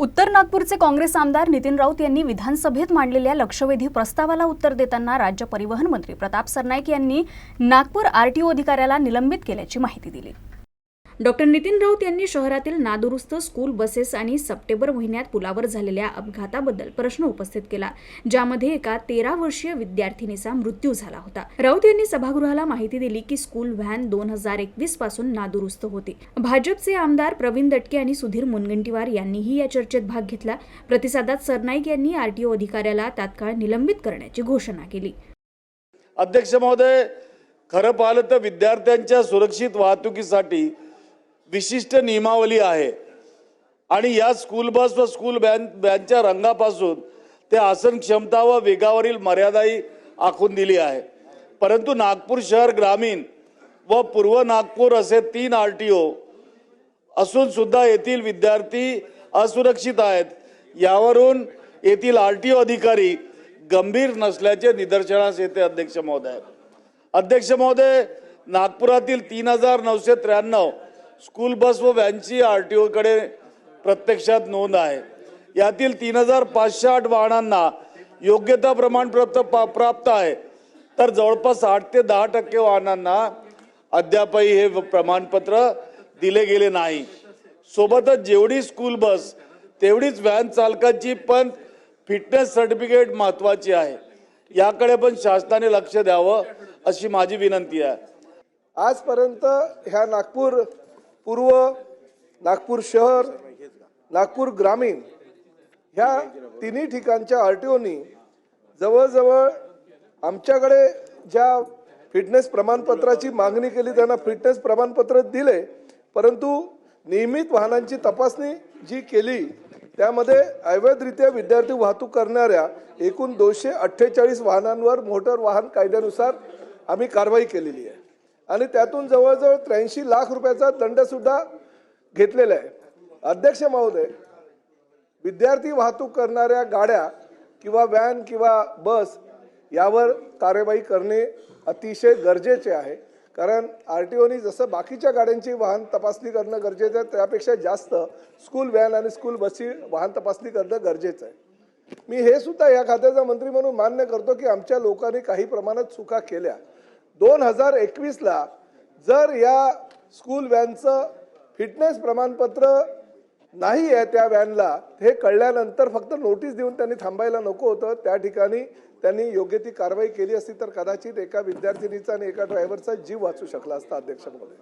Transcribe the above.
उत्तर नागपूरचे काँग्रेस आमदार नितीन राऊत यांनी विधानसभेत मांडलेल्या लक्षवेधी प्रस्तावाला उत्तर देताना राज्य परिवहन मंत्री प्रताप सरनाईक यांनी नागपूर आरटीओ अधिकाऱ्याला निलंबित केल्याची माहिती दिली। डॉक्टर नितीन राऊत यांनी शहरातील नादुरुस्त स्कूल बसेस आणि सप्टेंबर महिन्यात पुलावर झालेल्या अपघाताबद्दल प्रश्न उपस्थित केला, ज्यामध्ये एका 13 वर्षीय विद्यार्थिनीचा मृत्यू झाला होता। राऊत यांनी सभागृहाला माहिती दिली की स्कूल व्हॅन 2021 पासून नादुरुस्त होती। भाजपचे आमदार प्रवीण दटके आणि सुधीर मुनगंटीवार यांनीही या चर्चेत भाग घेतला। प्रतिसादात सरनाईक यांनी आरटीओ अधिकाऱ्याला तात्काळ निलंबित करण्याची घोषणा केली। अध्यक्ष महोदय, खरं पाहिलं तर विद्यार्थ्यांच्या सुरक्षित वाहतुकीसाठी विशिष्ट नियमावली आहे आणि या स्कूल बस व स्कूल व्हॅनच्या रंगापासून ते आसन क्षमता व वेगावरील मर्यादाही आखून दिली आहे। परंतु नागपूर शहर ग्रामीण व पूर्व नागपूर असे 3 आरटीओ असून सुद्धा येथील विद्यार्थी असुरक्षित आहेत। यावरून येथील आरटीओ अधिकारी गंभीर नसल्याचे निदर्शनास येते। अध्यक्ष महोदय, नागपुरातील 3993 स्कूल बस व व्हॅनची आरटीओ कडे प्रत्यक्षात नोंद आहे। यातील 3508 वाहनांना योग्यता प्रमाणपत्र प्राप्त आहे, तर जवळपास 8 ते 10% वाहनांना अद्यापही हे प्रमाणपत्र दिले गेले नाही। सोबतच जेवढी स्कूल बस तेवढीच व्हॅन चालकाची पण फिटनेस सर्टिफिकेट महत्त्वाची आहे। याकडे पण शासनाने लक्ष द्यावं अशी माझी विनंती आहे। आजपर्यंत ह्या नागपूर पूर्व, नागपूर शहर, नागपूर ग्रामीण ह्या तिन्ही ठिकाणच्या आरटीओनी जवळजवळ आमच्याकडे ज्या फिटनेस प्रमाणपत्राची मागणी केली त्यांना फिटनेस प्रमाणपत्र दिले, परंतु नियमित वाहनांची तपासणी जी केली त्यामध्ये अवैधरित्या विद्यार्थी वाहतूक करणाऱ्या एकूण 248 वाहनांवर मोटर वाहन कायद्यानुसार आम्ही कारवाई केलेली आहे आणि त्यातून जवळजवळ 83 लाख रुपयाचा दंड सुद्धा घेतलेला आहे। अध्यक्ष महोदय, विद्यार्थी वाहतूक करणाऱ्या गाड्या किंवा व्हॅन किंवा बस यावर कार्यवाही करणे अतिशय गरजेचे आहे, कारण आरटीओनी जसं बाकीच्या गाड्यांची वाहन तपासणी करणं गरजेचं आहे त्यापेक्षा जास्त स्कूल व्हॅन आणि स्कूल बसची वाहन तपासणी करणं गरजेचं आहे। मी हे सुद्धा या खात्याचा मंत्री म्हणून मान्य करतो की आमच्या लोकांनी काही प्रमाणात चुका केल्या। 2021ला जर या स्कूल व्हॅनचं फिटनेस प्रमाणपत्र नाही आहे त्या व्हॅनला, हे कळल्यानंतर फक्त नोटीस देऊन त्यांनी थांबायला नको होतं। त्या ठिकाणी त्यांनी योग्य ती कारवाई केली असती तर कदाचित एका विद्यार्थिनीचा आणि एका ड्रायव्हरचा जीव वाचू शकला असता। अध्यक्ष महोदय।